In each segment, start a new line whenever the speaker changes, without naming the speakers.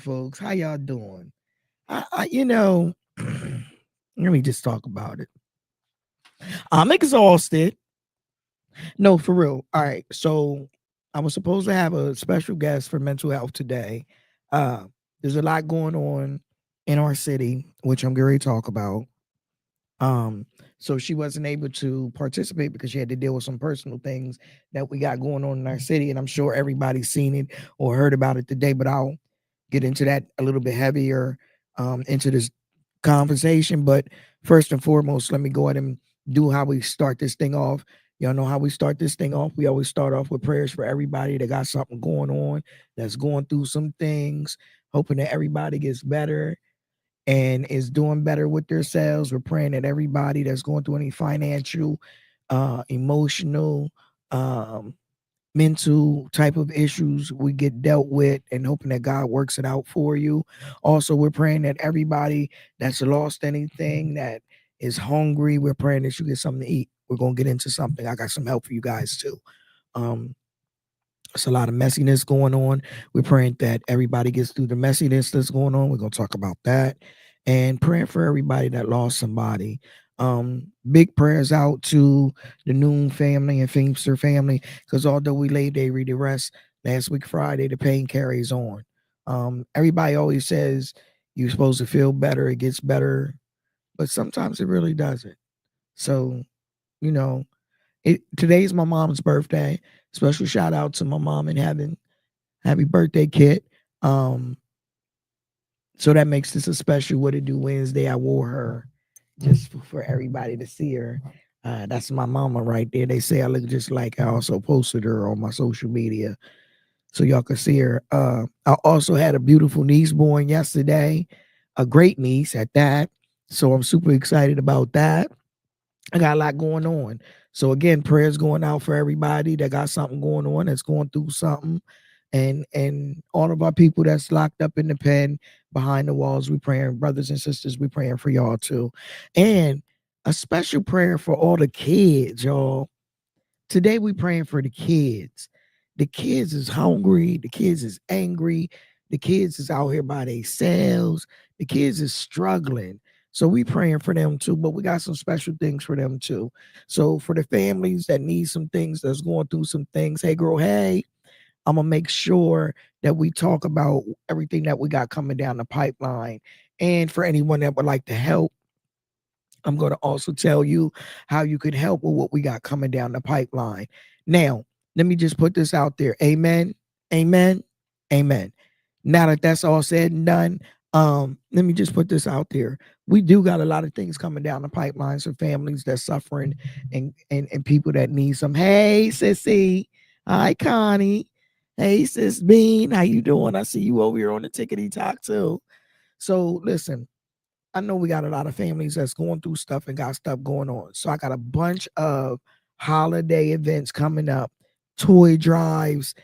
folks? How y'all doing? I let me just talk about it. I'm exhausted. No, for real. All right. So I was supposed to have a special guest for mental health today. Uh, there's a lot going on in our city, which I'm going to talk about. Um, so she wasn't able to participate because she had to deal with some personal things that we got going on in our city, and I'm sure everybody's seen it or heard about it today. But I'll get into that a little bit heavier into this conversation. But first and foremost, let me go ahead and do how we start this thing off. Y'all know how we start this thing off. We always start off with prayers for everybody that got something going on, that's going through some things, hoping that everybody gets better and is doing better with themselves. We're praying that everybody that's going through any financial, emotional, um, mental type of issues we get dealt with, and hoping that God works it out for you. Also, we're praying that everybody that's lost anything, that is hungry, we're praying that you get something to eat. We're gonna get into something. I got some help for you guys too. Um, it's a lot of messiness going on. We're praying that everybody gets through the messiness that's going on. We're gonna talk about that, and praying for everybody that lost somebody. Big prayers out to the Noon family and Feimster family, because although we laid day read the rest last week Friday, the pain carries on. Everybody always says you're supposed to feel better, it gets better, but sometimes it really doesn't. So, you know, today's my mom's birthday. Special shout out to my mom and having happy birthday, kid. Um, so that makes this a special What It Do Wednesday. I wore her just for everybody to see her. That's my mama right there. They say I look just like her. I also posted her on my social media so y'all can see her. I also had a beautiful niece born yesterday, a great niece at that. So I'm super excited about that. I got a lot going on. So again, prayers going out for everybody that got something going on, that's going through something. And all of our people that's locked up in the pen behind the walls, we praying, brothers and sisters, we praying for y'all too. And a special prayer for all the kids, y'all. Today we praying for the kids. The kids is hungry. The kids is angry. The kids is out here by themselves. The kids is struggling. So we praying for them too, but we got some special things for them too. So for the families that need some things, that's going through some things, hey girl, hey, I'm gonna make sure that we talk about everything that we got coming down the pipeline. And for anyone that would like to help, I'm going to also tell you how you could help with what we got coming down the pipeline. Now, let me just put this out there. Amen. Amen. Amen. Now that that's all said and done, let me just put this out there. We do got a lot of things coming down the pipelines for families that's suffering, and people that need some. Hey, sissy. Hi, Connie. Hey, sis Bean. How you doing? I see you over here on the tickety talk too. So listen, I know we got a lot of families that's going through stuff and got stuff going on. So I got a bunch of holiday events coming up, toy drives,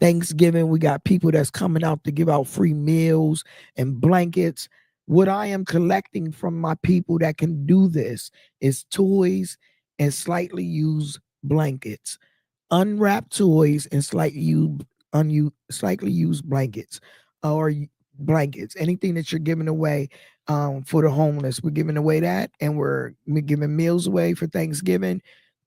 Thanksgiving. We got people that's coming out to give out free meals and blankets. What I am collecting from my people that can do this is toys and slightly used blankets, unwrapped toys and slightly used blankets, or blankets, anything that you're giving away for the homeless. We're giving away that, and we're giving meals away for Thanksgiving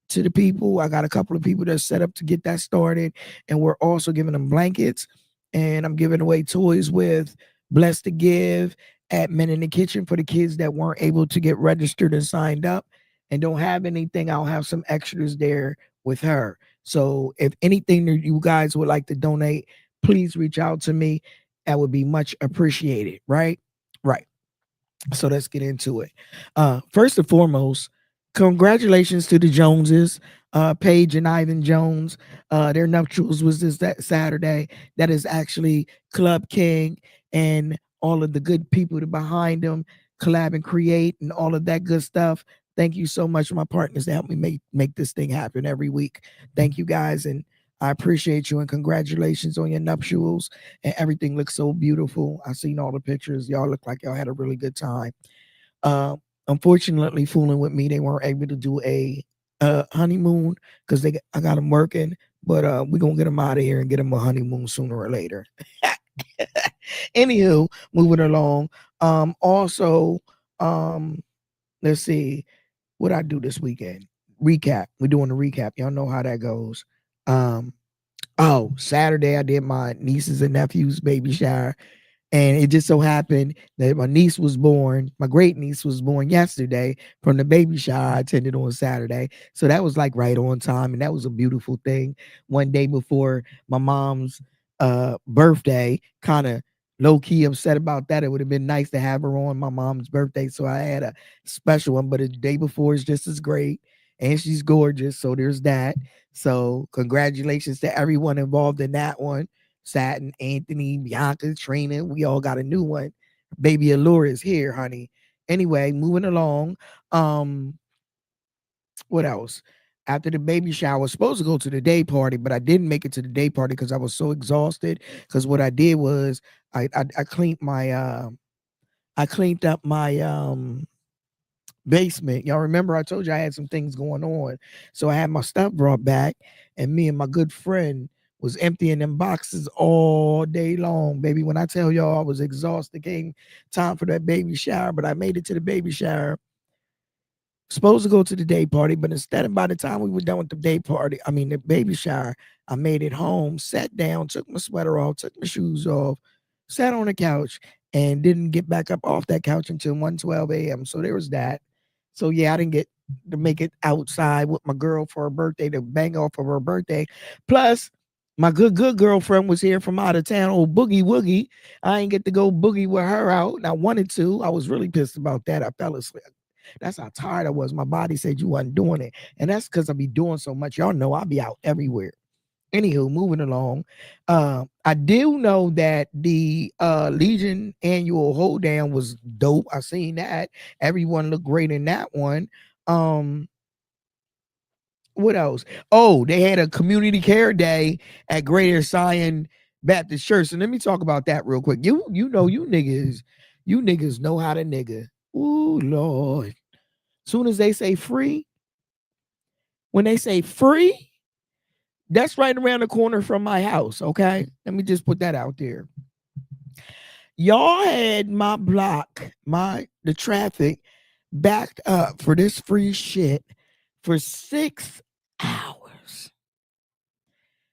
to the people. I got a couple of people that set up to get that started, and we're also giving them blankets, and I'm giving away toys with Blessed to Give at Men in the Kitchen for the kids that weren't able to get registered and signed up and don't have anything. I'll have some extras there with her. So if anything that you guys would like to donate, please reach out to me. That would be much appreciated. Right? Right. So let's get into it. First and foremost, congratulations to the Joneses, Paige and Ivan Jones. Their nuptials was this that Saturday. That is actually Club King and all of the good people behind them, collab and create and all of that good stuff. Thank you so much, my partners, that help me make this thing happen every week. Thank you guys, and I appreciate you, and congratulations on your nuptials, and everything looks so beautiful. I seen all the pictures. Y'all look like y'all had a really good time. Uh, Unfortunately, fooling with me, they weren't able to do a honeymoon because I got them working. But we're gonna get them out of here and get them a honeymoon sooner or later. Anywho, moving along. Also, um, let's see what I do this weekend. Recap. We're doing a recap. Y'all know how that goes. Um, oh, Saturday I did my nieces and nephews baby shower. And it just so happened that my niece was born, my great niece was born yesterday from the baby shower I attended on Saturday. So that was like right on time. And that was a beautiful thing. One day before my mom's birthday, kind of low key upset about that. It would have been nice to have her on my mom's birthday. So I had a special one, but the day before is just as great. And she's gorgeous. So there's that. So congratulations to everyone involved in that one. Satin, Anthony, Bianca, Trina. We all got a new one. Baby Allure is here, honey. Anyway, moving along. Um, what else? After the baby shower, I was supposed to go to the day party, but I didn't make it to the day party because I was so exhausted. Because what I did was I cleaned my I cleaned up my basement. Y'all remember I told you I had some things going on. So I had my stuff brought back, and me and my good friend was emptying them boxes all day long, baby. When I tell y'all I was exhausted, came time for that baby shower, but I made it to the baby shower. Supposed to go to the day party, but instead of by the time we were done with the day party, I mean the baby shower, I made it home, sat down, took my sweater off, took my shoes off, sat on the couch, and didn't get back up off that couch until 1:12 a.m. So there was that. So yeah, I didn't get to make it outside with my girl for her birthday to bang off of her birthday. Plus, my good girlfriend was here from out of town, old Boogie Woogie. I ain't get to go boogie with her out, and I wanted to. I was really pissed about that. I fell asleep. That's how tired I was. My body said you wasn't doing it. And that's because I be doing so much. Y'all know I be out everywhere. Anywho, moving along. I do know that the Legion annual hold down was dope. I seen that. Everyone looked great in that one. Um, what else? Oh, they had a community care day at Greater Zion Baptist Church. And let me talk about that real quick. You niggas know how to nigga. Ooh, Lord. Soon as they say free, when they say free, that's right around the corner from my house. Okay. Let me just put that out there. Y'all had my block, the traffic backed up for this free shit for 6 hours.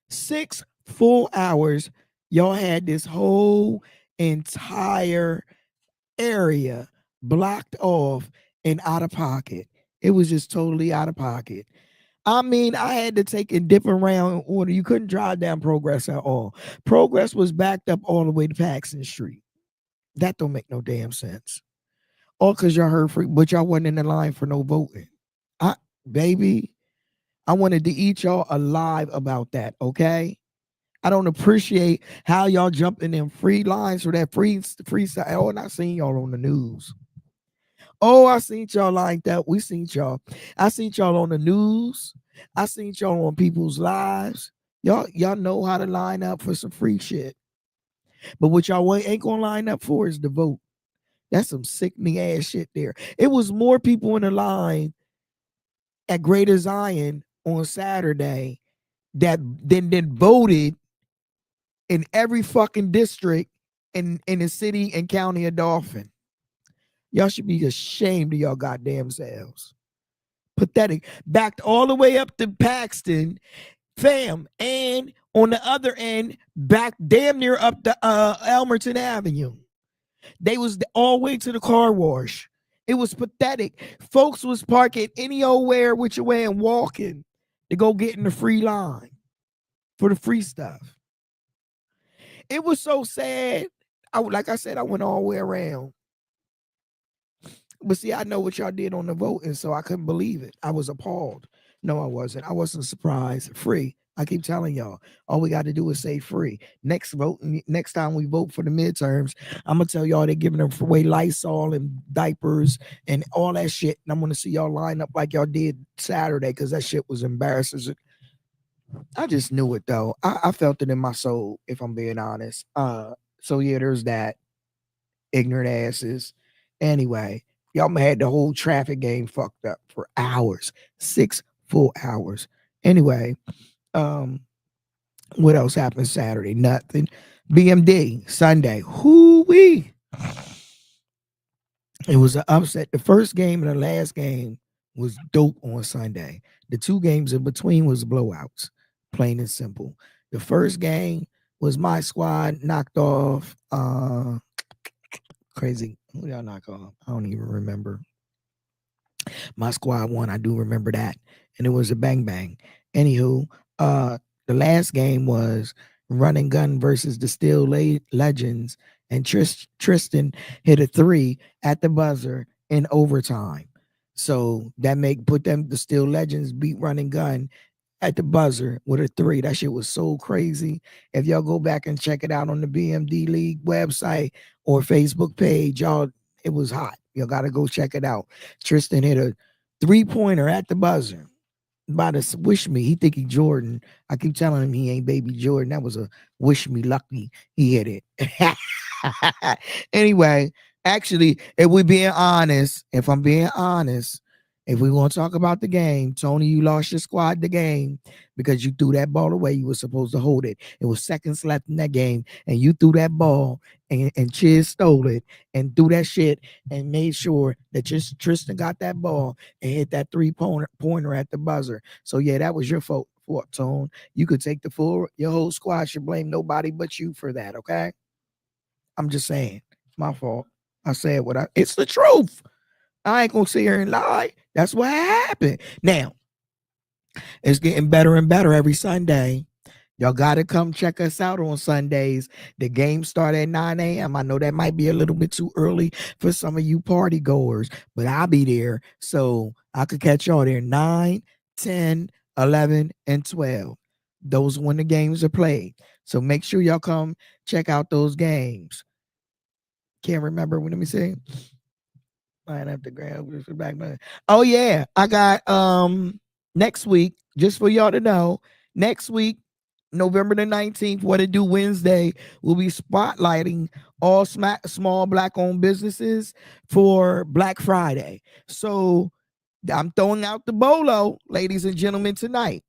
6 full hours. Y'all had this whole entire area blocked off and out of pocket. It was just totally out of pocket. I mean, I had to take a different round order. You couldn't drive down Progress at all. Progress was backed up all the way to Paxton Street. That don't make no damn sense. All because y'all heard free, but y'all wasn't in the line for no voting. I, baby, I wanted to eat y'all alive about that. Okay. I don't appreciate how y'all jumping in free lines for that free side. Oh, and I seen y'all on the news. Oh, I seen y'all like that. We seen y'all. I seen y'all on the news. I seen y'all on people's lives. Y'all know how to line up for some free shit. But what y'all ain't gonna line up for is the vote. That's some sickening ass shit there. It was more people in the line at Greater Zion on Saturday that then voted in every fucking district in the city and county of Dauphin. Y'all should be ashamed of y'all goddamn selves. Pathetic. Backed all the way up to Paxton, fam, and on the other end, back damn near up to Elmerton Avenue. They was all the way to the car wash. It was pathetic. Folks was parking any old where which way and walking to go get in the free line for the free stuff. It was so sad. Like I said, I went all the way around. But see, I know what y'all did on the voting, so I couldn't believe it. I was appalled. No, I wasn't. I wasn't surprised. Free. I keep telling y'all, all we got to do is say free. Next time we vote for the midterms, I'm gonna tell y'all they're giving them away Lysol and diapers and all that shit. And I'm gonna see y'all line up like y'all did Saturday because that shit was embarrassing. I just knew it though. I felt it in my soul, if I'm being honest. So yeah, there's that. Ignorant asses. Anyway, y'all had the whole traffic game fucked up for hours, 6 full hours. Anyway, what else happened Saturday? Nothing. BMD Sunday. Whoo wee. It was an upset. The first game and the last game was dope on Sunday. The two games in between was blowouts, plain and simple. The first game was my squad knocked off. Crazy. Who y'all knock off? I don't even remember. My squad won. I do remember that, and it was a bang bang. Anywho, the last game was Run and Gun versus the Steel Legends, and Tristan hit a three at the buzzer in overtime. So that make put them the Steel Legends beat Run and Gun at the buzzer with a three. That shit was so crazy. If y'all go back and check it out on the BMD League website or Facebook page, y'all, it was hot. Y'all got to go check it out. Tristan hit a 3-pointer at the buzzer. By the wish me, he think he Jordan. I keep telling him he ain't baby Jordan. That was a wish me lucky he hit it. Anyway, actually, if I'm being honest, if we want to talk about the game, Tony, you lost your squad the game because you threw that ball away. You were supposed to hold it. It was seconds left in that game, and you threw that ball, and Chiz stole it and threw that shit and made sure that just Tristan got that ball and hit that three-pointer at the buzzer. So yeah, that was your fault, Tone. You could take the full, your whole squad should blame nobody but you for that. Okay, I'm just saying, it's my fault. I said it's the truth. I ain't gonna sit here and lie. That's what happened. Now, it's getting better and better every Sunday. Y'all got to come check us out on Sundays. The game start at 9 a.m. I know that might be a little bit too early for some of you party goers, but I'll be there. So I could catch y'all there 9, 10, 11, and 12. Those when the games are played. So make sure y'all come check out those games. Can't remember. Let me see. Line up the ground back. Oh yeah, I got next week, just for y'all to know, next week, November the 19th, What It Do Wednesday, we'll be spotlighting all small black owned businesses for Black Friday. So I'm throwing out the bolo, ladies and gentlemen, tonight.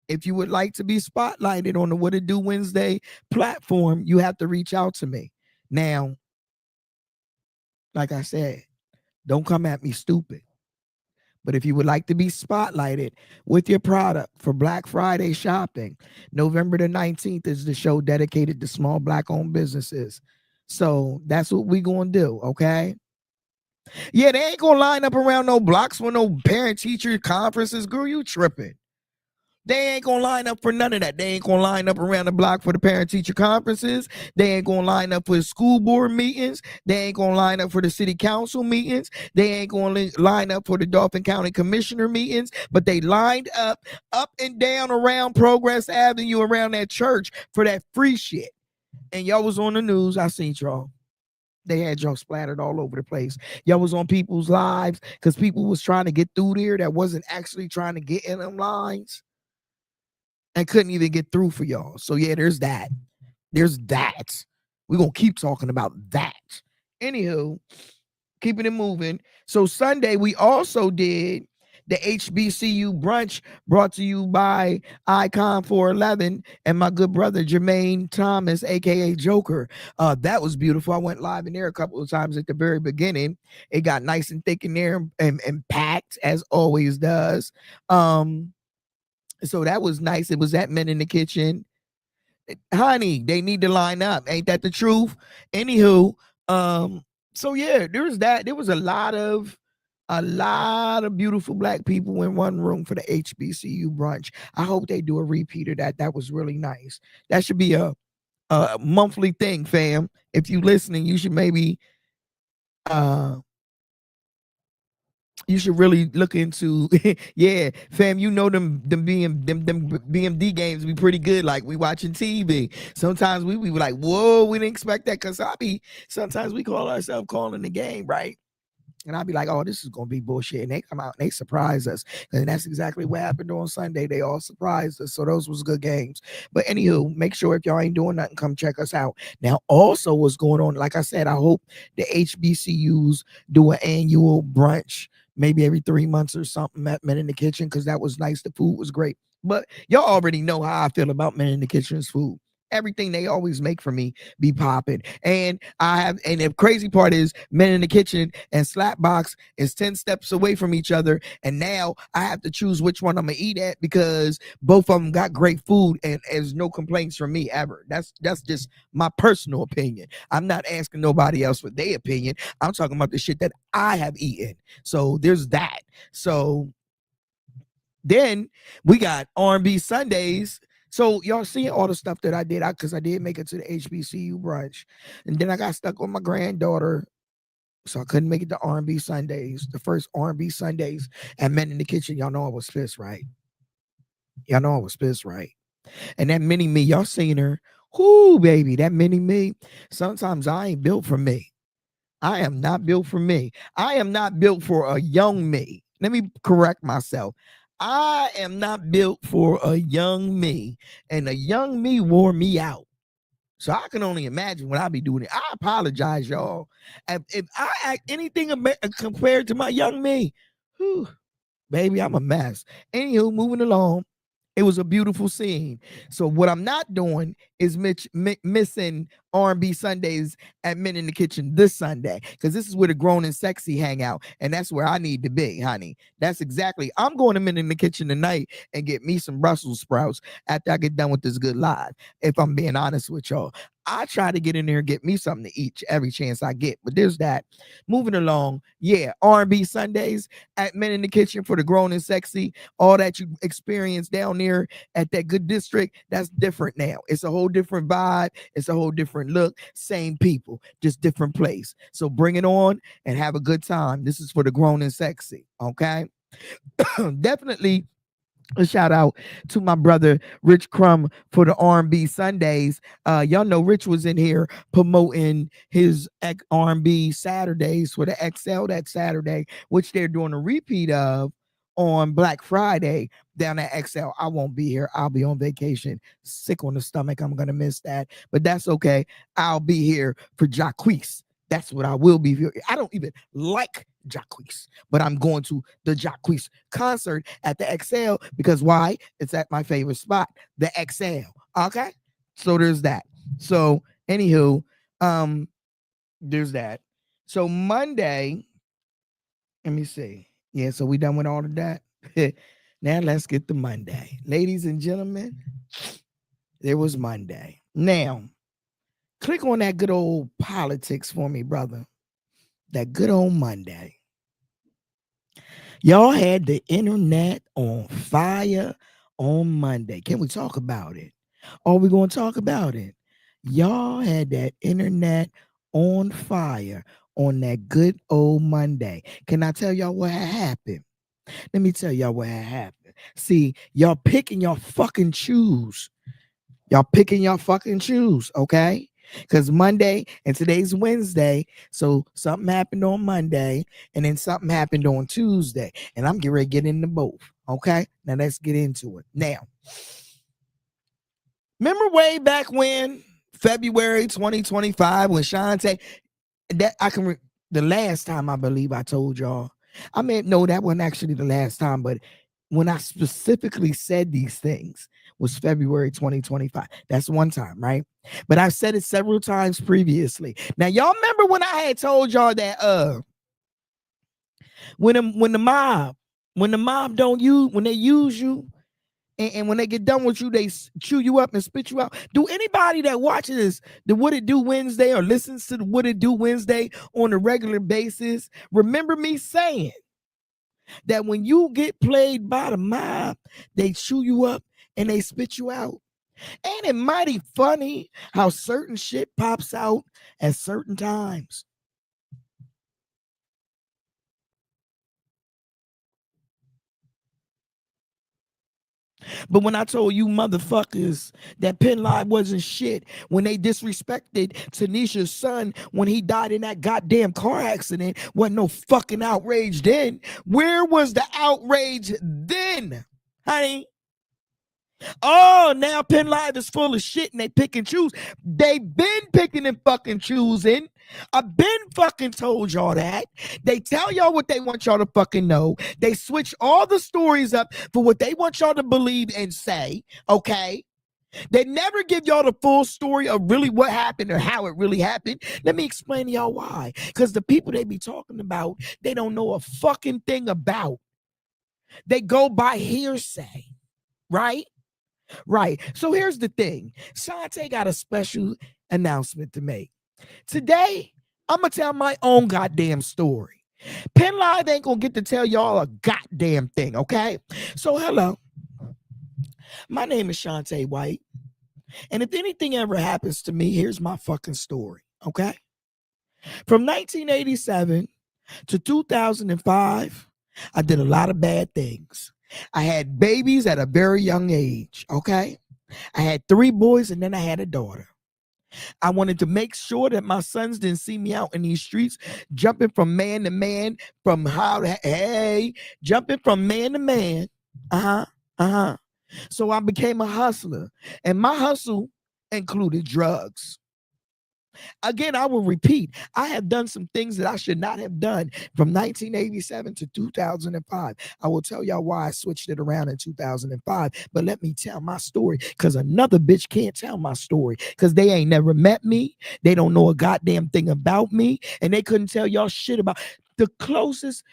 If you would like to be spotlighted on the What It Do Wednesday platform, you have to reach out to me. Now, like I said, don't come at me stupid. But if you would like to be spotlighted with your product for Black Friday shopping, November the 19th is the show dedicated to small black owned businesses. So that's what we going to do, okay? Yeah, they ain't going to line up around no blocks for no parent teacher conferences. Girl, you tripping. They ain't gonna line up for none of that. They ain't gonna line up around the block for the parent teacher conferences. They ain't gonna line up for the school board meetings. They ain't gonna line up for the city council meetings. They ain't gonna line up for the Dauphin County Commissioner meetings. But they lined up and down around Progress Avenue around that church for that free shit. And y'all was on the news. I seen y'all. They had y'all splattered all over the place. Y'all was on people's lives because people was trying to get through there that wasn't actually trying to get in them lines and couldn't even get through for y'all. So yeah, there's that. There's that. We're gonna keep talking about that. Anywho, keeping it moving. So Sunday we also did the HBCU brunch brought to you by Icon 411 and my good brother Jermaine Thomas, aka Joker. That was beautiful. I went live in there a couple of times at the very beginning. It got nice and thick in there and packed as always does. So that was nice. It was at Men in the Kitchen. Honey, they need to line up. Ain't that the truth? Anywho, so yeah, there's that. There was a lot of beautiful black people in one room for the HBCU brunch. I hope they do a repeat of that. That was really nice. That should be a monthly thing, fam. If you listening, you should maybe you should really look into yeah, fam. You know them BMD games be pretty good. Like we watching TV. Sometimes we were like, whoa, we didn't expect that because sometimes we call ourselves calling the game, right? And I'll be like, oh, this is going to be bullshit. And they come out and they surprise us. And that's exactly what happened on Sunday. They all surprised us. So those was good games. But anywho, make sure if y'all ain't doing nothing, come check us out. Now, also what's going on, like I said, I hope the HBCUs do an annual brunch, maybe every 3 months or something at Men in the Kitchen, because that was nice. The food was great. But y'all already know how I feel about Men in the Kitchen's food. everything they always make for me be popping. And the crazy part is Men in the Kitchen and Slapbox is 10 steps away from each other. And now I have to choose which one I'm gonna eat at because both of them got great food and there's no complaints from me ever. That's just my personal opinion. I'm not asking nobody else for their opinion. I'm talking about the shit that I have eaten. So there's that. So then we got R&B Sundays. So y'all seeing all the stuff that I did, because I did make it to the HBCU brunch, and then I got stuck with my granddaughter, so I couldn't make it to R&B Sundays. The first R&B Sundays at Men in the Kitchen. Y'all know I was pissed, right? Y'all know I was pissed, right? And that mini me, y'all seen her? Whoo, baby, that mini me. Sometimes I ain't built for me. I am not built for me. I am not built for a young me. Let me correct myself. I am not built for a young me, and a young me wore me out. So I can only imagine what I'll be doing. I apologize, y'all. If I act anything compared to my young me, whew, baby, I'm a mess. Anywho, moving along. It was a beautiful scene. So what I'm not doing is missing R&B Sundays at Men in the Kitchen this Sunday, because this is where the grown and sexy hang out, and that's where I need to be, honey. That's exactly. I'm going to Men in the Kitchen tonight and get me some Brussels sprouts after I get done with this good live. If I'm being honest with y'all, I try to get in there and get me something to eat every chance I get. But there's that. Moving along, yeah, R&B Sundays at Men in the Kitchen for the grown and sexy. All that you experience down there at that good district, that's different now. It's a whole different vibe. It's a whole different look. Same people, just different place. So bring it on and have a good time. This is for the grown and sexy. Okay. Definitely a shout out to my brother Rich Crumb for the R&B Sundays. Y'all know Rich was in here promoting his R&B Saturdays for the XL that Saturday, which they're doing a repeat of on Black Friday down at XL. I won't be here. I'll be on vacation, sick on the stomach. I'm gonna miss that, but that's okay. I'll be here for Jacquees. That's what I will be. I don't even like Jacquees, but I'm going to the Jacquees concert at the XL because why? It's at my favorite spot, the XL. Okay, so there's that. So anywho, there's that. So Monday, let me see. Yeah, so we done with all of that. Now let's get to Monday, ladies and gentlemen. There was Monday. Now, click on that good old politics for me, brother. That good old Monday. Y'all had the internet on fire on Monday. Can we talk about it? Are we going to talk about it? Y'all had that internet on fire on that good old Monday. Can I tell y'all what had happened? Let me tell y'all what had happened. See, y'all picking your fucking choose. Y'all picking your fucking choose, okay? Because Monday and today's Wednesday, so something happened on Monday and then something happened on Tuesday, and I'm getting ready to get into both, okay? Now let's get into it. Now, remember way back when, February 2025, when Shantae, that I can, the last time I believe I told y'all, I mean, no, that wasn't actually the last time, but when I specifically said these things was February 2025. That's one time, right? But I've said it several times previously. Now, y'all remember when I had told y'all that when the mob don't use, when they use you, and when they get done with you, they chew you up and spit you out. Do anybody that watches the What It Do Wednesday or listens to the What It Do Wednesday on a regular basis remember me saying that when you get played by the mob, they chew you up and they spit you out? Ain't it mighty funny how certain shit pops out at certain times? But when I told you motherfuckers that Penn Live wasn't shit, when they disrespected Tanisha's son when he died in that goddamn car accident, wasn't no fucking outrage then. Where was the outrage then, honey? Oh, now Penn Live is full of shit and they pick and choose. They've been picking and fucking choosing. I've been fucking told y'all that. They tell y'all what they want y'all to fucking know. They switch all the stories up for what they want y'all to believe and say, okay? They never give y'all the full story of really what happened or how it really happened. Let me explain to y'all why. Because the people they be talking about, they don't know a fucking thing about. They go by hearsay, right? Right. So here's the thing. Shantae got a special announcement to make. Today, I'm going to tell my own goddamn story. Penn Live ain't going to get to tell y'all a goddamn thing, okay? So hello. My name is Shantae White. And if anything ever happens to me, here's my fucking story, okay? From 1987 to 2005, I did a lot of bad things. I had babies at a very young age, okay? I had 3 boys and then I had a daughter. I wanted to make sure that my sons didn't see me out in these streets jumping from man to man, from jumping from man to man. So I became a hustler, and my hustle included drugs. Again, I will repeat, I have done some things that I should not have done from 1987 to 2005. I will tell y'all why I switched it around in 2005, but let me tell my story, because another bitch can't tell my story because they ain't never met me. They don't know a goddamn thing about me, and they couldn't tell y'all shit about the closest.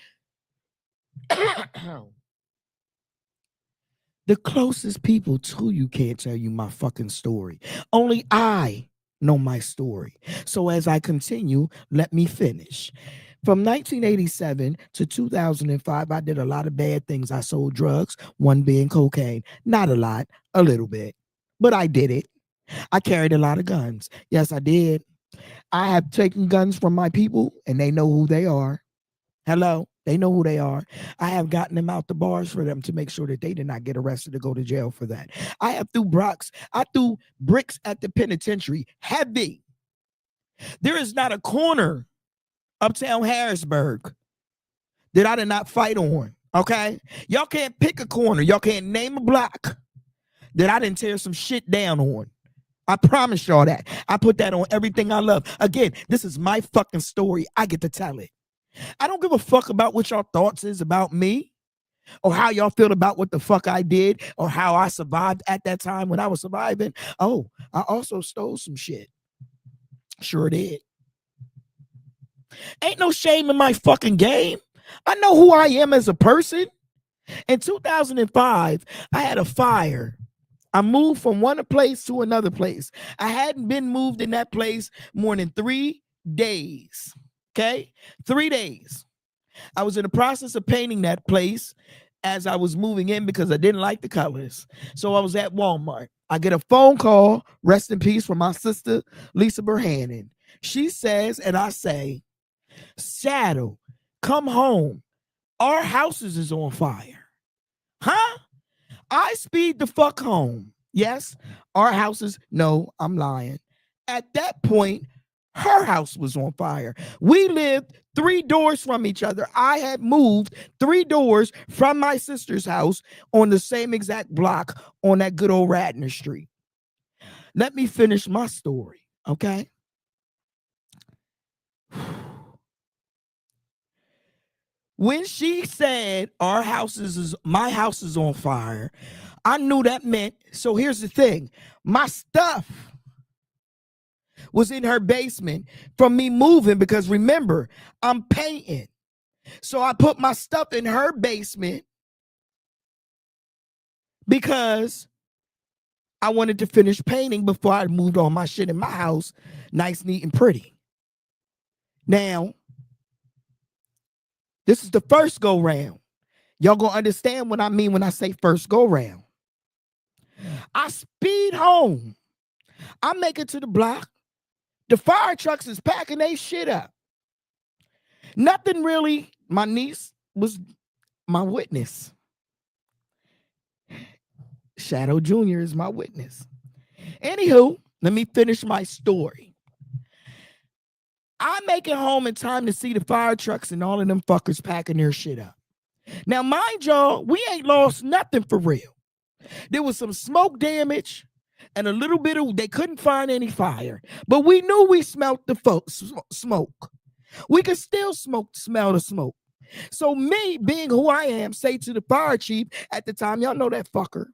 The closest people to you can't tell you my fucking story. Only I know my story. So as I continue, let me finish. From 1987 to 2005, I did a lot of bad things. I sold drugs, one being cocaine. Not a lot, a little bit, but I did it. I carried a lot of guns. Yes, I did. I have taken guns from my people, and they know who they are. Hello, they know who they are. I have gotten them out the bars for them to make sure that they did not get arrested or go to jail for that. I threw bricks at the penitentiary, heavy. There is not a corner uptown Harrisburg that I did not fight on. Okay, y'all can't pick a corner. Y'all can't name a block that I didn't tear some shit down on. I promise y'all that. I put that on everything I love. Again, this is my fucking story. I get to tell it. I don't give a fuck about what y'all thoughts is about me or how y'all feel about what the fuck I did or how I survived at that time when I was surviving. Oh, I also stole some shit. Sure did. Ain't no shame in my fucking game. I know who I am as a person. In 2005, I had a fire. I moved from one place to another place. I hadn't been moved in that place more than 3 days. Okay? 3 days. I was in the process of painting that place as I was moving in because I didn't like the colors. So I was at Walmart. I get a phone call, rest in peace, from my sister, Lisa Burhannon. She says, and I say, Shadow, come home. Our houses is on fire. Huh? I speed the fuck home. Yes, our houses. No, I'm lying. At that point, her house was on fire. We lived 3 doors from each other. I had moved 3 doors from my sister's house on the same exact block on that good old Radnor Street. Let me finish my story, okay? When she said my house is on fire, I knew that meant, so here's the thing, my stuff was in her basement from me moving because remember, I'm painting. So I put my stuff in her basement because I wanted to finish painting before I moved all my shit in my house, nice, neat, and pretty. Now, this is the first go round. Y'all gonna understand what I mean when I say first go round. I speed home. I make it to the block. The fire trucks is packing their shit up. Nothing really. My niece was my witness. Shadow Jr. is my witness. Anywho, let me finish my story. I make it home in time to see the fire trucks and all of them fuckers packing their shit up. Now, mind y'all, we ain't lost nothing for real. There was some smoke damage and a little bit of, they couldn't find any fire, but we knew we smelled the smoke. We could still smell the smoke. So me, being who I am, say to the fire chief at the time, y'all know that fucker.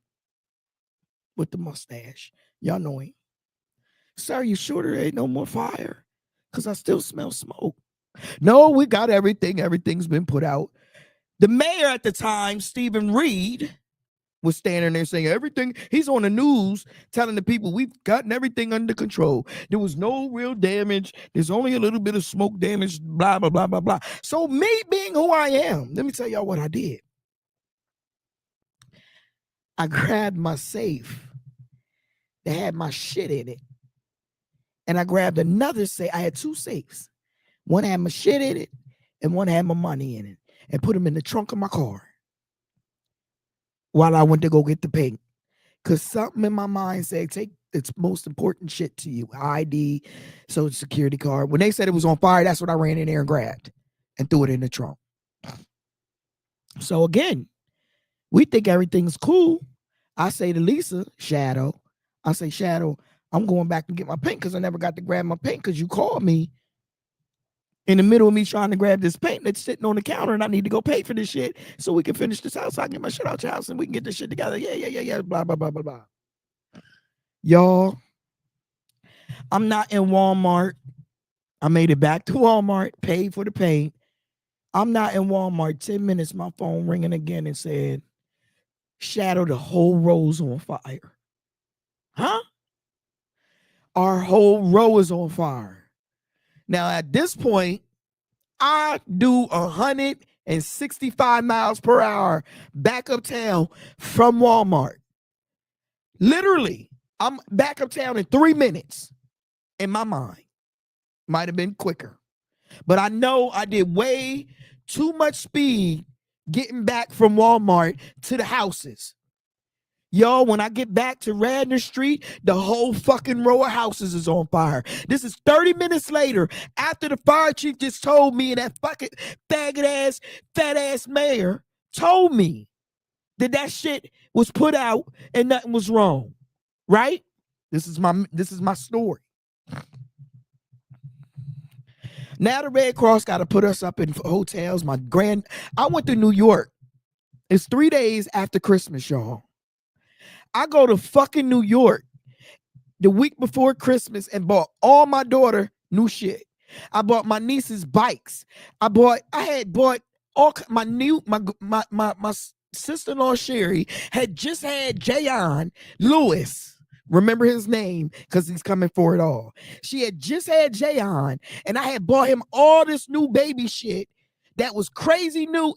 with the mustache. Y'all know him. Sir, you sure there ain't no more fire? Because I still smell smoke. No, we got everything. Everything's been put out. The mayor at the time, Stephen Reed, was standing there saying everything. He's on the news telling the people we've gotten everything under control. There was no real damage. There's only a little bit of smoke damage, blah, blah, blah, blah, blah. So me being who I am, let me tell y'all what I did. I grabbed my safe that had my shit in it. And I grabbed another safe. I had two safes. One had my shit in it and one had my money in it. And put them in the trunk of my car while I went to go get the paint. Because something in my mind said, take its most important shit to you. ID, social security card. When they said it was on fire, that's what I ran in there and grabbed and threw it in the trunk. So again, we think everything's cool. I say to Lisa, Shadow, Shadow, I'm going back and get my paint because I never got to grab my paint because you called me in the middle of me trying to grab this paint that's sitting on the counter and I need to go pay for this shit so we can finish this house. So I can get my shit out your house and we can get this shit together. Yeah. Blah, blah, blah, blah, blah. Y'all, I'm not in Walmart. I made it back to Walmart, paid for the paint. I'm not in Walmart. 10 minutes, my phone ringing again and said, Shadow, the whole row's on fire. Huh? Our whole row is on fire. Now, at this point, I do 165 miles per hour back uptown from Walmart. Literally, I'm back uptown in 3 minutes in my mind. Might have been quicker. But I know I did way too much speed getting back from Walmart to the houses. Yo, when I get back to Radnor Street, the whole fucking row of houses is on fire. This is 30 minutes later after the fire chief just told me and that fucking faggot-ass, fat-ass mayor told me that shit was put out and nothing was wrong. Right? This is my story. Now the Red Cross got to put us up in hotels. I went to New York. It's 3 days after Christmas, y'all. I go to fucking New York the week before Christmas and bought all my daughter new shit. I bought my nieces bikes. I had bought all my sister-in-law Sherry had just had Jayon Lewis. Remember his name because he's coming for it all. She had just had Jayon and I had bought him all this new baby shit that was crazy new.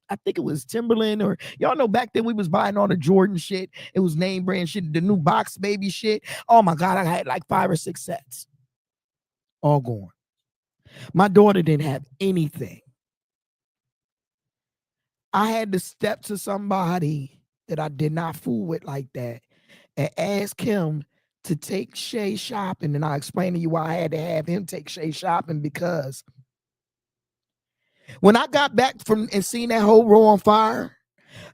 I think it was Timberland, or y'all know back then we was buying all the Jordan shit. It was name brand shit, the new box baby shit. Oh my God, I had like 5 or 6 sets. All gone. My daughter didn't have anything. I had to step to somebody that I did not fool with like that and ask him to take Shay shopping. And I'll explain to you why I had to have him take Shay shopping, because when I got back from and seen that whole row on fire,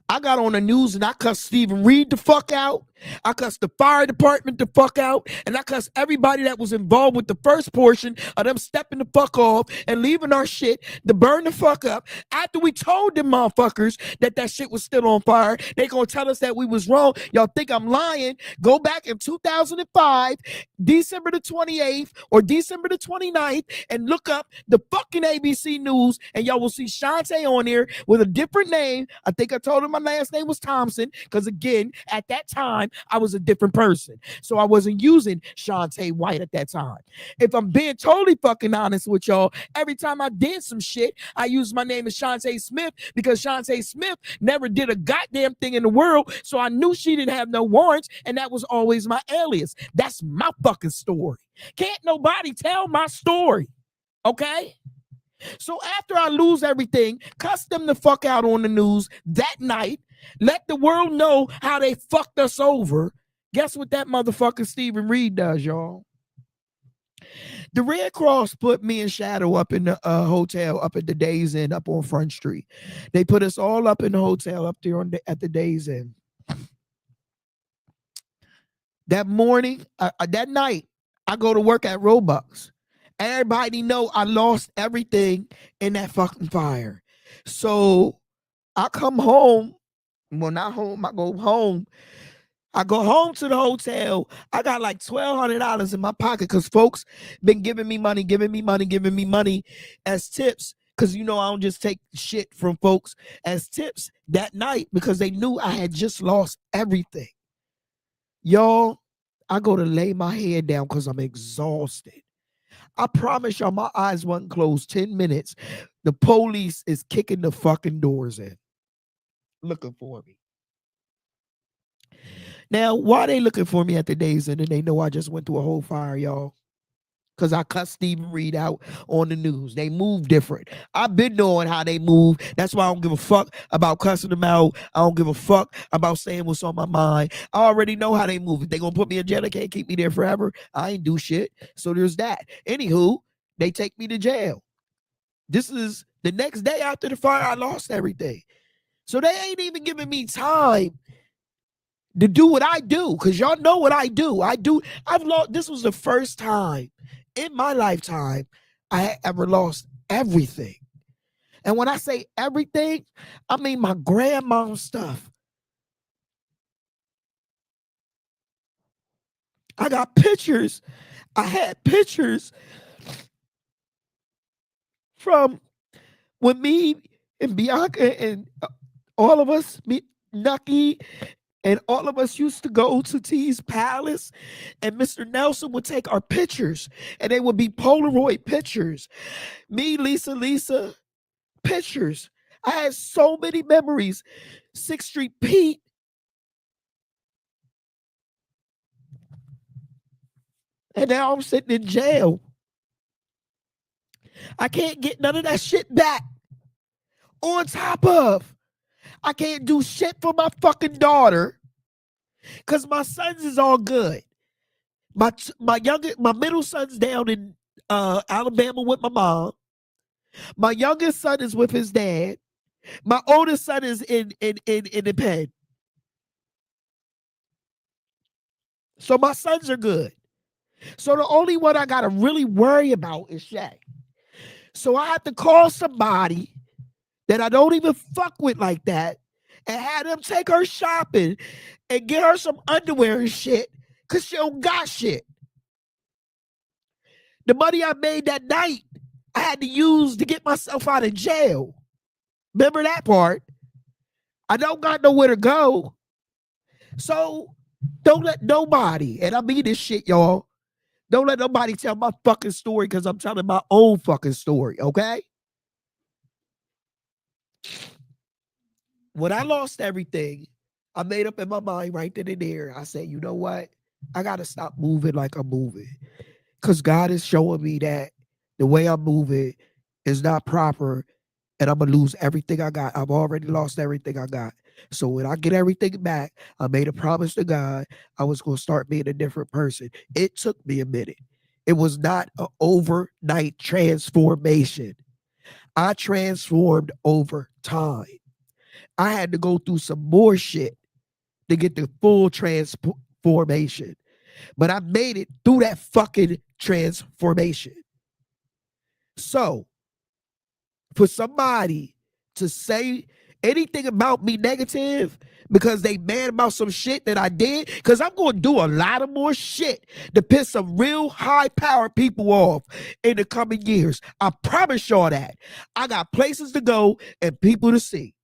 I got on the news and I cussed Stephen Reed the fuck out. I cussed the fire department the fuck out. And I cussed everybody that was involved with the first portion of them stepping the fuck off and leaving our shit to burn the fuck up. After we told them motherfuckers that shit was still on fire, they gonna tell us that we was wrong. Y'all think I'm lying? Go back in 2005, December the 28th or December the 29th and look up the fucking ABC News and y'all will see Shantae on there with a different name. I think I told him my last name was Thompson because, again, at that time, I was a different person. So I wasn't using Shantae White at that time. If I'm being totally fucking honest with y'all, every time I did some shit, I used my name as Shantae Smith because Shantae Smith never did a goddamn thing in the world. So I knew she didn't have no warrants, and that was always my alias. That's my fucking story. Can't nobody tell my story. Okay? So after I lose everything, cuss them the fuck out on the news that night, let the world know how they fucked us over. Guess what that motherfucker Stephen Reed does, y'all? The Red Cross put me and Shadow up in the hotel up at the Days Inn up on Front Street. They put us all up in the hotel up there at the Days Inn. That morning, that night, I go to work at Robux. Everybody know I lost everything in that fucking fire. So I come home. Well, not home. I go home. I go home to the hotel. I got like $1,200 in my pocket because folks been giving me money, giving me money as tips. Because you know I don't just take shit from folks as tips that night because they knew I had just lost everything. Y'all, I go to lay my head down because I'm exhausted. I promise y'all, my eyes wasn't closed 10 minutes. The police is kicking the fucking doors in, looking for me. Now, why they looking for me at the days end and they know I just went through a whole fire, y'all? Because I cut Stephen Reed out on the news. They move different. I've been knowing how they move. That's why I don't give a fuck about cussing them out. I don't give a fuck about saying what's on my mind. I already know how they move. If they going to put me in jail, they can't keep me there forever. I ain't do shit. So there's that. Anywho, they take me to jail. This is the next day after the fire, I lost everything. So they ain't even giving me time to do what I do, because y'all know what I do. I've lost, this was the first time in my lifetime I ever lost everything. And when I say everything, I mean my grandma's stuff. I got pictures. I had pictures from when me and Bianca and all of us, me, Nucky, and all of us used to go to T's Palace, and Mr. Nelson would take our pictures, and they would be Polaroid pictures. Me, Lisa, pictures. I had so many memories. 6th Street Pete. And now I'm sitting in jail. I can't get none of that shit back. On top of, I can't do shit for my fucking daughter because my sons is all good. My middle son's down in Alabama with my mom. My youngest son is with his dad. My oldest son is in the pen. So my sons are good. So the only one I gotta really worry about is Shay. So I have to call somebody that I don't even fuck with like that and have them take her shopping and get her some underwear and shit because she don't got shit. The money I made that night, I had to use to get myself out of jail. Remember that part? I don't got nowhere to go. So don't let nobody, and I mean this shit, y'all, don't let nobody tell my fucking story because I'm telling my own fucking story, okay? When I lost everything, I made up in my mind right then and there. I said, you know what? I got to stop moving like I'm moving because God is showing me that the way I'm moving is not proper and I'm going to lose everything I got. I've already lost everything I got. So when I get everything back, I made a promise to God I was going to start being a different person. It took me a minute. It was not an overnight transformation. I transformed over time. I had to go through some more shit to get the full transformation. But I made it through that fucking transformation. So for somebody to say anything about me negative because they mad about some shit that I did, because I'm going to do a lot of more shit to piss some real high-powered people off in the coming years. I promise y'all that. I got places to go and people to see.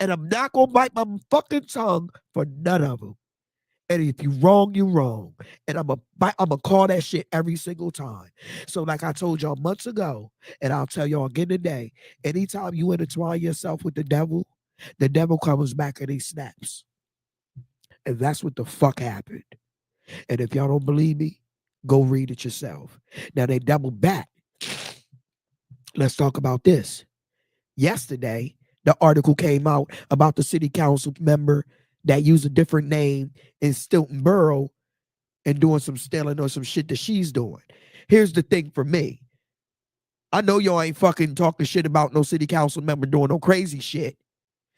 And I'm not going to bite my fucking tongue for none of them. And if you wrong, you wrong. And I'm gonna call that shit every single time. So like I told y'all months ago, and I'll tell y'all again today, anytime you intertwine yourself with the devil comes back and he snaps. And that's what the fuck happened. And if y'all don't believe me, go read it yourself. Now they double back. Let's talk about this. Yesterday, the article came out about the city council member that used a different name in Stilton Borough and doing some stealing or some shit that she's doing. Here's the thing for me. I know y'all ain't fucking talking shit about no city council member doing no crazy shit.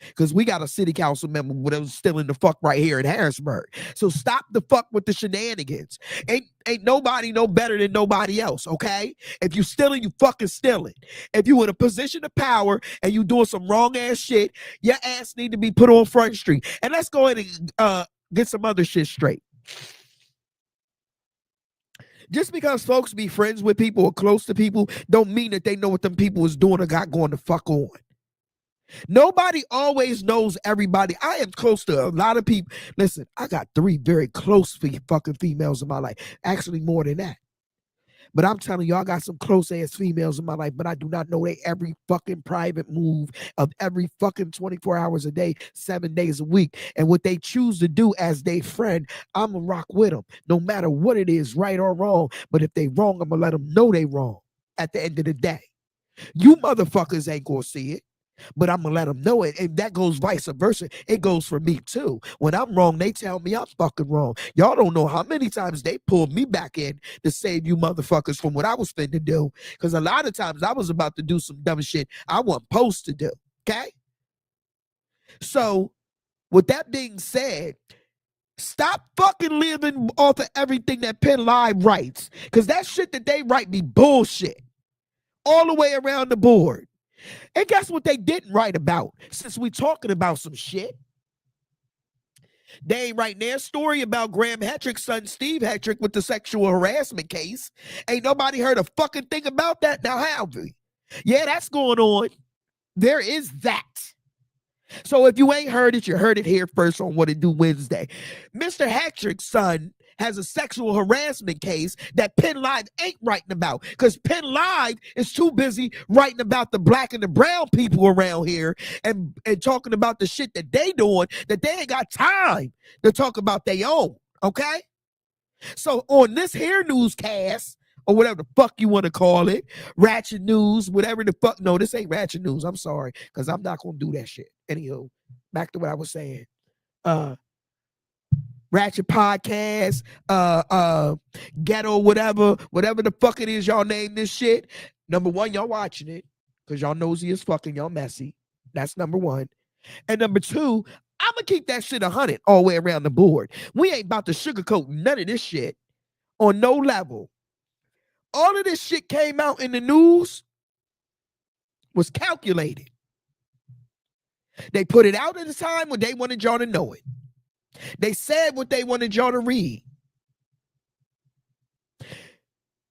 Because we got a city council member that was stealing the fuck right here in Harrisburg. So stop the fuck with the shenanigans. Ain't nobody no better than nobody else, okay? If you stealing, you fucking stealing. If you in a position of power and you doing some wrong ass shit, your ass need to be put on Front Street. And let's go ahead and Get some other shit straight. Just because folks be friends with people or close to people don't mean that they know what them people is doing or got going to fuck on. Nobody always knows everybody. I am close to a lot of people. Listen, I got 3 very close fucking females in my life. Actually, more than that. But I'm telling you, I got some close ass females in my life, but I do not know every fucking private move of every fucking 24 hours a day, 7 days a week. And what they choose to do as their friend, I'm going to rock with them, no matter what it is, right or wrong. But if they wrong, I'm going to let them know they wrong at the end of the day. You motherfuckers ain't going to see it, but I'm going to let them know it. And that goes vice versa. It goes for me too. When I'm wrong, they tell me I'm fucking wrong. Y'all don't know how many times they pulled me back in to save you motherfuckers from what I was finna do. Because a lot of times I was about to do some dumb shit I wasn't supposed to do. Okay? So, with that being said, stop fucking living off of everything that Penn Live writes. Because that shit that they write be bullshit. All the way around the board. And guess what they didn't write about? Since we talking about some shit, they ain't writing their story about Graham Hetrick's son, Steve Hetrick, with the sexual harassment case. Ain't nobody heard a fucking thing about that. Now, have we? Yeah, that's going on. There is that. So if you ain't heard it, you heard it here first on What It Do Wednesday. Mr. Hetrick's son has a sexual harassment case that Penn Live ain't writing about, because Penn Live is too busy writing about the black and the brown people around here and talking about the shit that they doing, that they ain't got time to talk about their own, okay? So on this here newscast, or whatever the fuck you want to call it, Ratchet News, whatever the fuck, no, this ain't Ratchet News, I'm sorry, because I'm not going to do that shit. Anywho, back to what I was saying. Ratchet Podcast, Ghetto, whatever the fuck it is y'all name this shit. Number one, y'all watching it because y'all nosy as fucking, y'all messy. That's number one. And number two, I'm going to keep that shit 100 all the way around the board. We ain't about to sugarcoat none of this shit on no level. All of this shit came out in the news was calculated. They put it out at the time when they wanted y'all to know it. They said what they wanted y'all to read.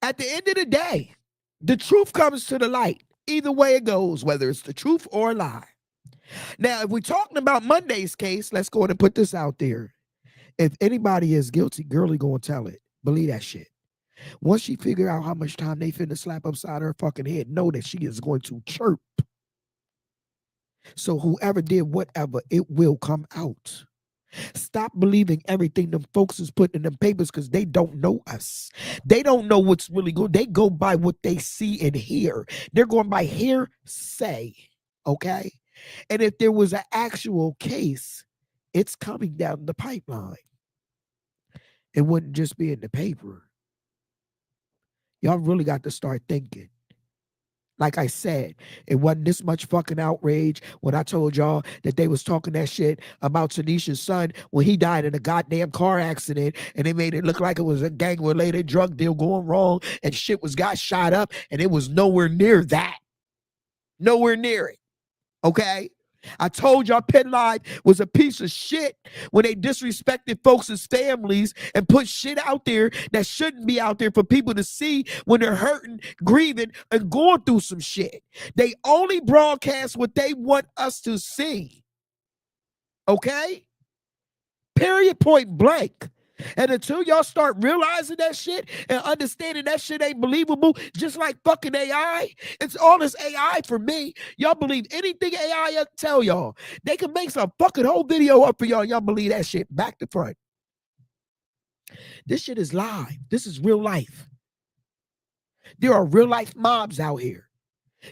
At the end of the day, the truth comes to the light. Either way it goes, whether it's the truth or a lie. Now, if we're talking about Monday's case, let's go ahead and put this out there. If anybody is guilty, girlie gonna tell it. Believe that shit. Once she figure out how much time they finna slap upside her fucking head, know that she is going to chirp. So whoever did whatever, it will come out. Stop believing everything them folks is putting in them papers, because they don't know us. They don't know what's really good. They go by what they see and hear. They're going by hearsay, okay? And if there was an actual case, it's coming down the pipeline. It wouldn't just be in the paper. Y'all really got to start thinking. Like I said, it wasn't this much fucking outrage when I told y'all that they was talking that shit about Tanisha's son when he died in a goddamn car accident, and they made it look like it was a gang-related drug deal going wrong and shit got shot up, and it was nowhere near that. Nowhere near it. Okay? I told y'all Penn Live was a piece of shit when they disrespected folks' families and put shit out there that shouldn't be out there for people to see when they're hurting, grieving, and going through some shit. They only broadcast what they want us to see. Okay? Period, point blank. And until y'all start realizing that shit and understanding that shit ain't believable, just like fucking AI, it's all this AI for me. Y'all believe anything AI tell y'all. They can make some fucking whole video up for y'all. Y'all believe that shit back to front. This shit is live. This is real life. There are real life mobs out here.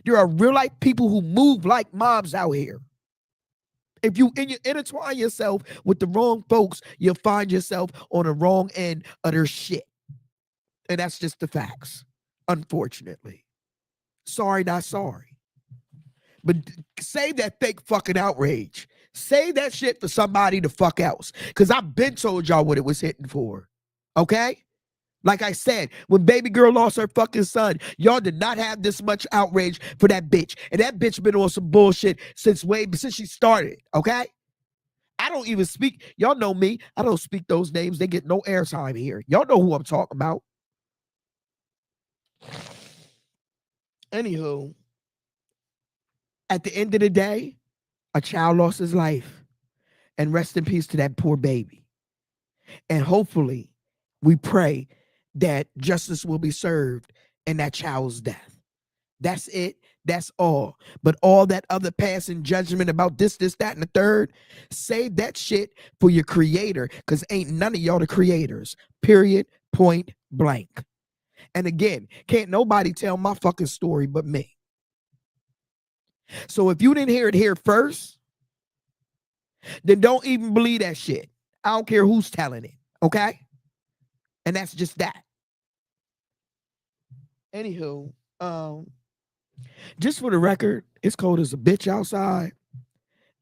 There are real life people who move like mobs out here. If you intertwine yourself with the wrong folks, you'll find yourself on the wrong end of their shit. And that's just the facts, unfortunately. Sorry, not sorry. But save that fake fucking outrage. Save that shit for somebody the fuck else. Because I've been told y'all what it was hitting for. Okay? Like I said, when baby girl lost her fucking son, y'all did not have this much outrage for that bitch. And that bitch been on some bullshit since she started, okay? I don't even speak. Y'all know me. I don't speak those names. They get no airtime here. Y'all know who I'm talking about. Anywho, at the end of the day, a child lost his life. And rest in peace to that poor baby. And hopefully, we pray that justice will be served in that child's death. That's it. That's all. But all that other passing judgment about this, that, and the third, save that shit for your creator, because ain't none of y'all the creators. Period. Point blank. And again, can't nobody tell my fucking story but me. So if you didn't hear it here first, then don't even believe that shit. I don't care who's telling it. Okay? And that's just that. Anywho, just for the record, it's cold as a bitch outside.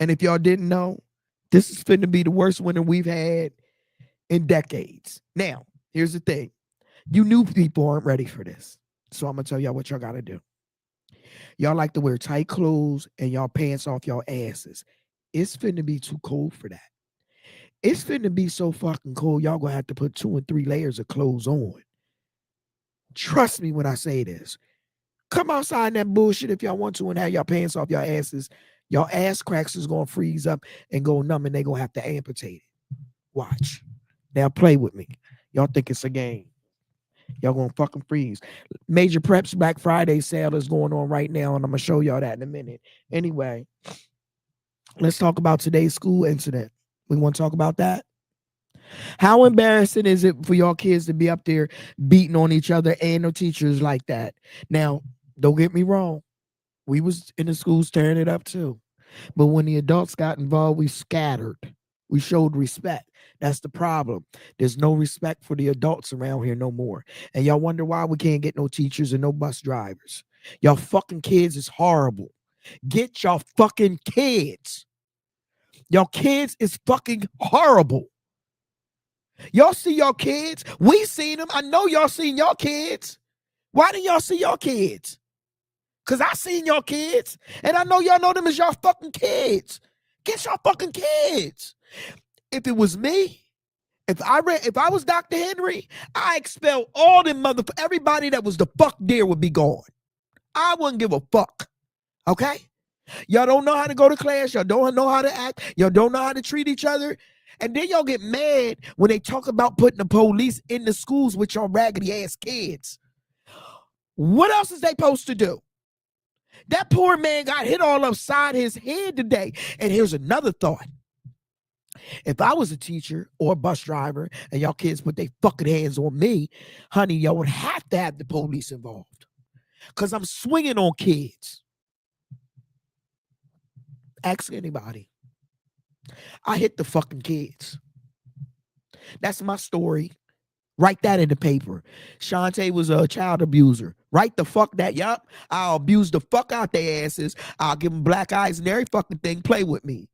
And if y'all didn't know, this is finna be the worst winter we've had in decades. Now, here's the thing. You new people aren't ready for this. So I'm gonna tell y'all what y'all gotta do. Y'all like to wear tight clothes and y'all pants off y'all asses. It's finna be too cold for that. It's finna be so fucking cold, y'all gonna have to put 2 and 3 layers of clothes on. Trust me when I say this. Come outside in that bullshit if y'all want to and have y'all pants off your asses. Y'all ass cracks is gonna freeze up and go numb and they gonna have to amputate it. Watch. Now play with me. Y'all think it's a game. Y'all gonna fucking freeze. Major Preps Black Friday sale is going on right now, and I'm gonna show y'all that in a minute. Anyway, let's talk about today's school incident. We want to talk about that. How embarrassing is it for y'all kids to be up there beating on each other and no teachers like that? Now, don't get me wrong. We was in the schools tearing it up too. But when the adults got involved, we scattered. We showed respect. That's the problem. There's no respect for the adults around here no more. And y'all wonder why we can't get no teachers and no bus drivers. Y'all fucking kids is horrible. Get y'all fucking kids. Y'all kids is fucking horrible. Y'all see y'all kids? We seen them. I know y'all seen y'all kids. Why didn't y'all see y'all kids? Because I seen y'all kids. And I know y'all know them as y'all fucking kids. Get y'all fucking kids. If it was me, if I was Dr. Henry, I expel all them everybody that was the fuck there would be gone. I wouldn't give a fuck. Okay? Y'all don't know how to go to class. Y'all don't know how to act. Y'all don't know how to treat each other. And then y'all get mad when they talk about putting the police in the schools with y'all raggedy ass kids. What else is they supposed to do? That poor man got hit all upside his head today. And here's another thought. If I was a teacher or a bus driver and y'all kids put their fucking hands on me, honey, y'all would have to have the police involved. Because I'm swinging on kids. Ask anybody. I hit the fucking kids. That's my story. Write that in the paper. Shantae was a child abuser. Write the fuck that. Yup. I'll abuse the fuck out their asses. I'll give them black eyes and every fucking thing. Play with me.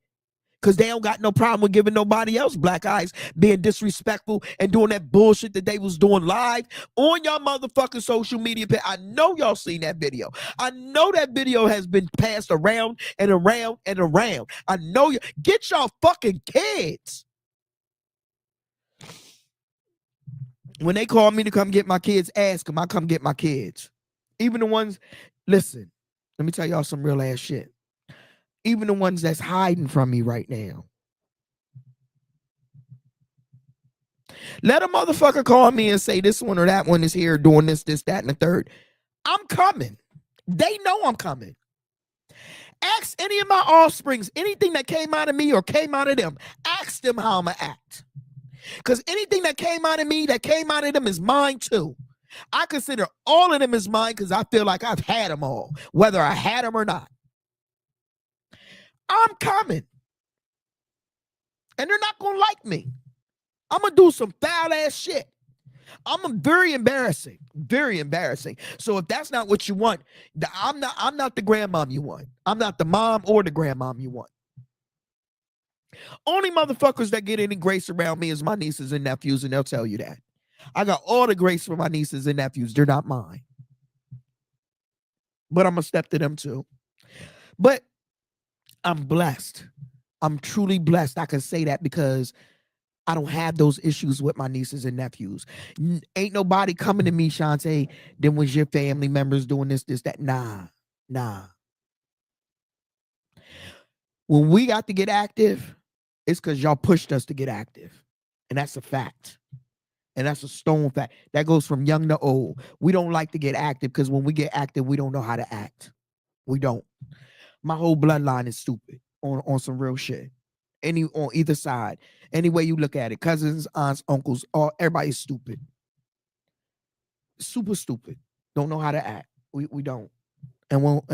Because they don't got no problem with giving nobody else black eyes, being disrespectful and doing that bullshit that they was doing live on y'all motherfucking social media. I know y'all seen that video. I know that video has been passed around and around and around. I know you. Get y'all fucking kids. When they call me to come get my kids, ask them. I come get my kids. Even the ones, listen, let me tell y'all some real ass shit. Even the ones that's hiding from me right now. Let a motherfucker call me and say this one or that one is here doing this, that, and the third. I'm coming. They know I'm coming. Ask any of my offsprings, anything that came out of me or came out of them, ask them how I'm going to act. Because anything that came out of me, that came out of them is mine too. I consider all of them as mine because I feel like I've had them all, whether I had them or not. I'm coming. And they're not going to like me. I'm going to do some foul ass shit. I'm very embarrassing. Very embarrassing. So if that's not what you want, I'm not the grandmom you want. I'm not the mom or the grandmom you want. Only motherfuckers that get any grace around me is my nieces and nephews, and they'll tell you that. I got all the grace for my nieces and nephews. They're not mine. But I'm going to step to them too. But I'm blessed. I'm truly blessed. I can say that because I don't have those issues with my nieces and nephews. Ain't nobody coming to me, Shantae, then was your family members doing this, that. Nah, nah. When we got to get active, it's because y'all pushed us to get active. And that's a fact. And that's a stone fact. That goes from young to old. We don't like to get active because when we get active, we don't know how to act. We don't. My whole bloodline is stupid on some real shit. Any on either side. Any way you look at it. Cousins, aunts, uncles, all everybody's stupid. Super stupid. Don't know how to act. We don't. And won't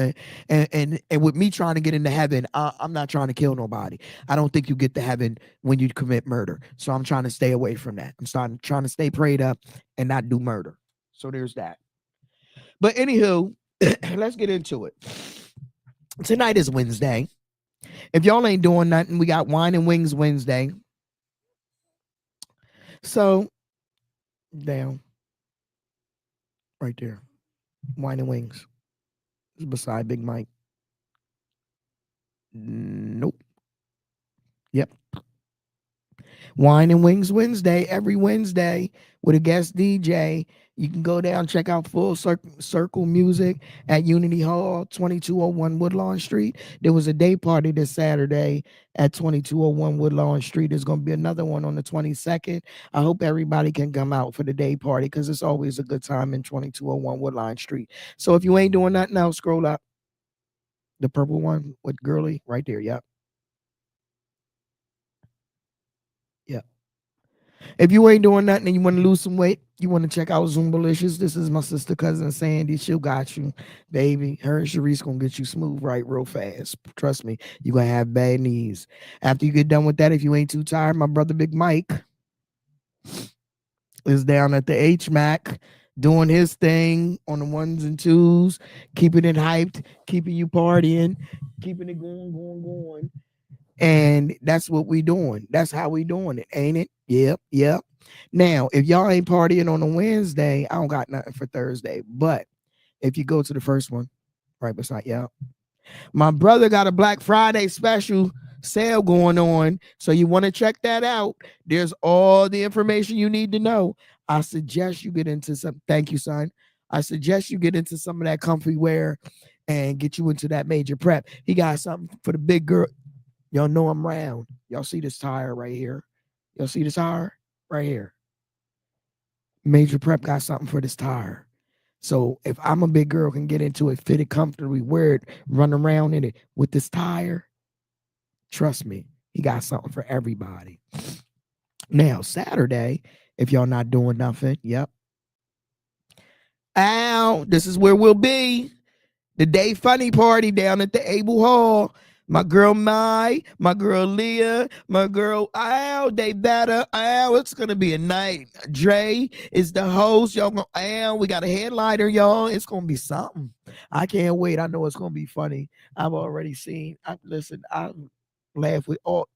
and with me trying to get into heaven, I'm not trying to kill nobody. I don't think you get to heaven when you commit murder. So I'm trying to stay away from that. I'm trying to stay prayed up and not do murder. So there's that. But anywho, let's get into it. Tonight is Wednesday. If y'all ain't doing nothing, we got Wine and Wings Wednesday. So down right there. Wine and Wings. Beside Big Mike. Nope. Yep. Wine and Wings Wednesday, every Wednesday with a guest DJ. You can go down, check out Full Circle Music at Unity Hall, 2201 Woodlawn Street. There was a day party this Saturday at 2201 Woodlawn Street. There's going to be another one on the 22nd. I hope everybody can come out for the day party because it's always a good time in 2201 Woodlawn Street. So if you ain't doing nothing else, scroll up. The purple one with Girly right there. Yep. Yep. If you ain't doing nothing and you want to lose some weight, you want to check out Zumbalicious. This is my sister cousin Sandy. She'll got you, baby. Her and Sharice gonna get you smooth right real fast. Trust me, you gonna have bad knees. After you get done with that, if you ain't too tired, my brother Big Mike is down at the HMAC doing his thing on the ones and twos, keeping it hyped, keeping you partying, keeping it going. And that's what we doing. That's how we doing it, ain't it? Yep. Now, if y'all ain't partying on a Wednesday, I don't got nothing for Thursday. But if you go to the first one, right beside y'all, my brother got a Black Friday special sale going on. So you want to check that out. There's all the information you need to know. I suggest you get into some. Thank you, son. I suggest you get into some of that comfy wear and get you into that major prep. He got something for the big girl. Y'all know I'm round. Y'all see this tire right here? Y'all see this tire right here? Major Prep got something for this tire. So if I'm a big girl, can get into it, fit it comfortably, wear it, run around in it with this tire, trust me, he got something for everybody. Now, Saturday, if y'all not doing nothing, yep. Ow, this is where we'll be. The Day Funny Party down at the Able Hall. My girl my girl Leah, my girl Al, they better. Al, it's gonna be a night. Dre is the host. Y'all gonna Al, we got a headliner, y'all. It's gonna be something. I can't wait. I know it's gonna be funny. I've already seen. I laugh with all.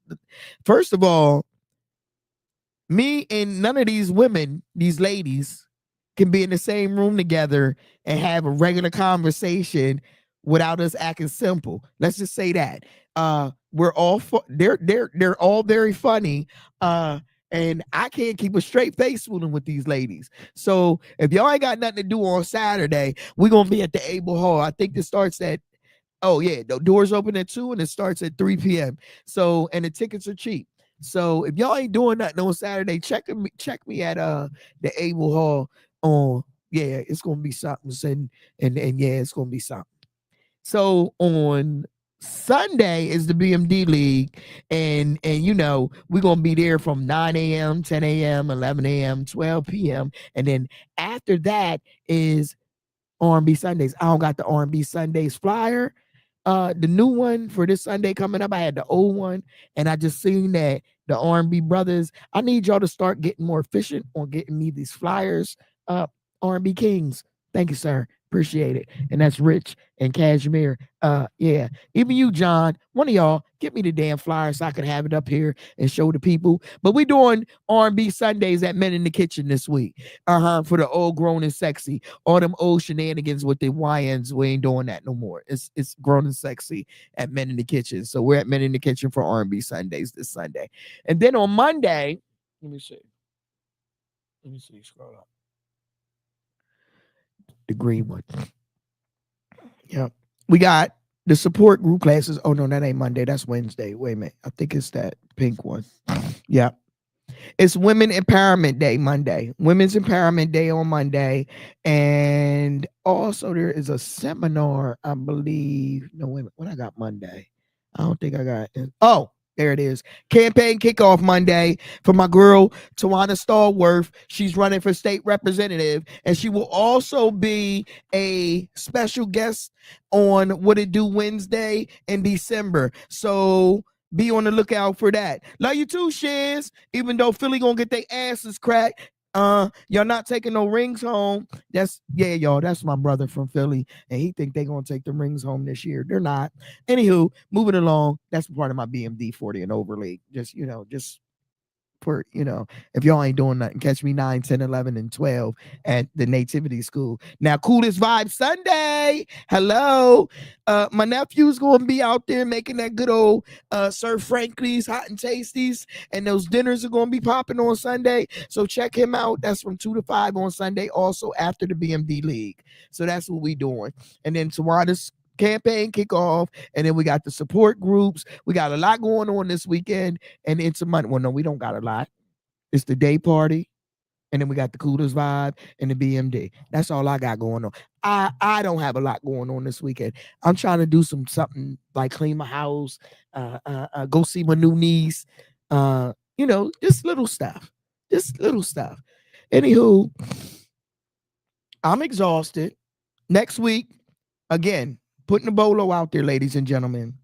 First of all, me and none of these women, these ladies, can be in the same room together and have a regular conversation without us acting simple. Let's just say that. We're all they're all very funny. And I can't keep a straight face fooling with these ladies. So if y'all ain't got nothing to do on Saturday, we're gonna be at the Able Hall. I think this starts at the doors open at 2 and it starts at 3 p.m. So and the tickets are cheap. So if y'all ain't doing nothing on Saturday, check me at the Able Hall on it's gonna be something and yeah, it's gonna be something. So on Sunday is the BMD League, and we're gonna be there from 9 a.m., 10 a.m., 11 a.m., 12 p.m. And then after that is R&B Sundays. I don't got the R&B Sundays flyer. The new one for this Sunday coming up, I had the old one, and I just seen that the R&B brothers. I need y'all to start getting more efficient on getting me these flyers. R&B Kings. Thank you, sir. Appreciate it. And that's Rich and Cashmere. Yeah. Even you, John, one of y'all, get me the damn flyer so I can have it up here and show the people. But we doing R&B Sundays at Men in the Kitchen this week. For the old grown and sexy. All them old shenanigans with the YNs, we ain't doing that no more. It's grown and sexy at Men in the Kitchen. So we're at Men in the Kitchen for R&B Sundays this Sunday. And then on Monday, let me see. Let me see. Scroll up. The green one. Yep. We got the support group classes. Oh no, that ain't Monday. That's Wednesday. Wait a minute. I think it's that pink one. Yeah. It's Women Empowerment Day Monday. Women's Empowerment Day on Monday. And also there is a seminar, I believe. No, wait a minute. What I got Monday? I don't think I got it. Oh, there it is. Campaign kickoff Monday for my girl, Tawana Stallworth. She's running for state representative, and she will also be a special guest on What It Do Wednesday in December. So be on the lookout for that. Love you too, Shiz. Even though Philly gonna get their asses cracked. Y'all not taking no rings home. Y'all. That's my brother from Philly, and he think they gonna take the rings home this year. They're not. Anywho, moving along. That's part of my BMD 40 and over league. Just for if y'all ain't doing nothing, catch me 9, 10, 11, and 12 at the nativity school. Now, Coolest Vibe Sunday. Hello. My nephew's gonna be out there making that good old Sir Frankie's hot and tasties, and those dinners are gonna be popping on Sunday. So check him out. That's from 2 to 5 on Sunday, also after the BMD league. So that's what we doing. And then Tawada's campaign kickoff, and then we got the support groups. We got a lot going on this weekend and into Monday. Well, no, we don't got a lot. It's the day party, and then we got the Coolest Vibe and the BMD. That's all I got going on. I don't have a lot going on this weekend. I'm trying to do something like clean my house, go see my new niece, just little stuff. Just little stuff. Anywho, I'm exhausted. Next week, again, putting the bolo out there, ladies and gentlemen.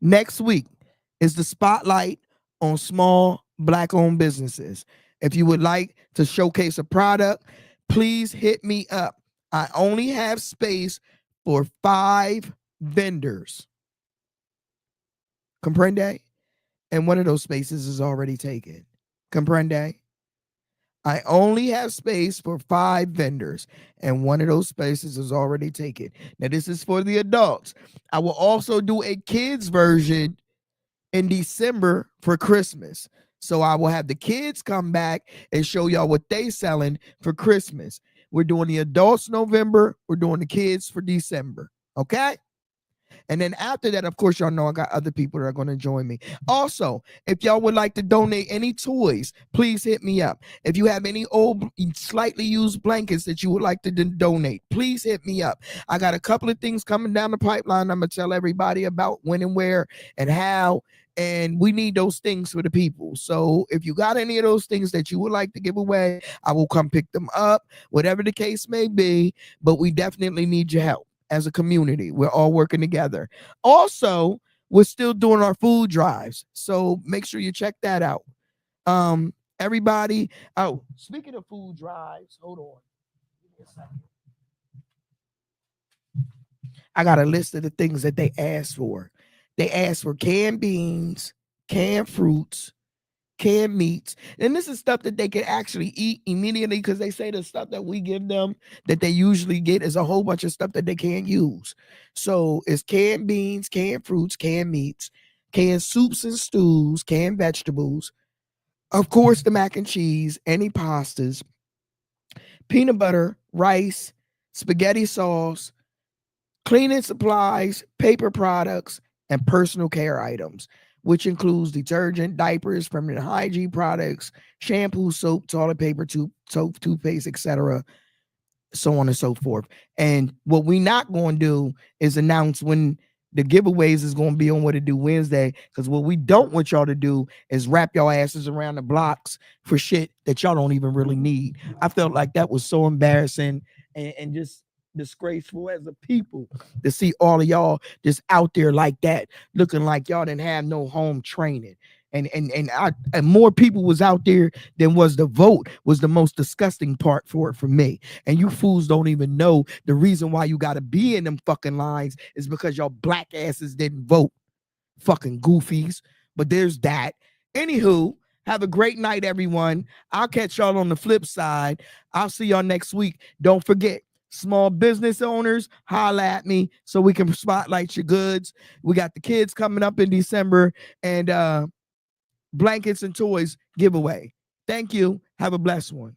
Next week is the spotlight on small Black-owned businesses. If you would like to showcase a product, please hit me up. I only have space for 5 vendors. Comprende? And one of those spaces is already taken. Comprende? I only have space for 5 vendors, and one of those spaces is already taken. Now, this is for the adults. I will also do a kids version in December for Christmas. So I will have the kids come back and show y'all what they selling for Christmas. We're doing the adults November. We're doing the kids for December. Okay? And then after that, of course, y'all know I got other people that are going to join me. Also, if y'all would like to donate any toys, please hit me up. If you have any old, slightly used blankets that you would like to donate, please hit me up. I got a couple of things coming down the pipeline I'm going to tell everybody about when and where and how. And we need those things for the people. So if you got any of those things that you would like to give away, I will come pick them up, whatever the case may be. But we definitely need your help. As a community, we're all working together. Also, we're still doing our food drives, so make sure you check that out. Everybody. Oh, speaking of food drives, hold on. Give me a second. I got a list of the things that they asked for. They asked for canned beans, canned fruits, canned meats, and this is stuff that they can actually eat immediately, because they say the stuff that we give them that they usually get is a whole bunch of stuff that they can't use. So it's canned beans, canned fruits, canned meats, canned soups and stews, canned vegetables, of course the mac and cheese, any pastas, peanut butter, rice, spaghetti sauce, cleaning supplies, paper products, and personal care items, which includes detergent, diapers, feminine hygiene products, shampoo, soap, toilet paper, soap, toothpaste, etc., so on and so forth. And what we not going to do is announce when the giveaways is going to be on What It Do Wednesday, because what we don't want y'all to do is wrap y'all asses around the blocks for shit that y'all don't even really need. I felt like that was so embarrassing and just disgraceful as a people to see all of y'all just out there like that, looking like y'all didn't have no home training. And more people was out there than was the vote, was the most disgusting part for me. And you fools don't even know the reason why you got to be in them fucking lines is because y'all black asses didn't vote. Fucking goofies. But there's that. Anywho, have a great night, everyone. I'll catch y'all on the flip side. I'll see y'all next week. Don't forget, small business owners, holla at me so we can spotlight your goods. We got the kids coming up in December, and blankets and toys giveaway. Thank you. Have a blessed one.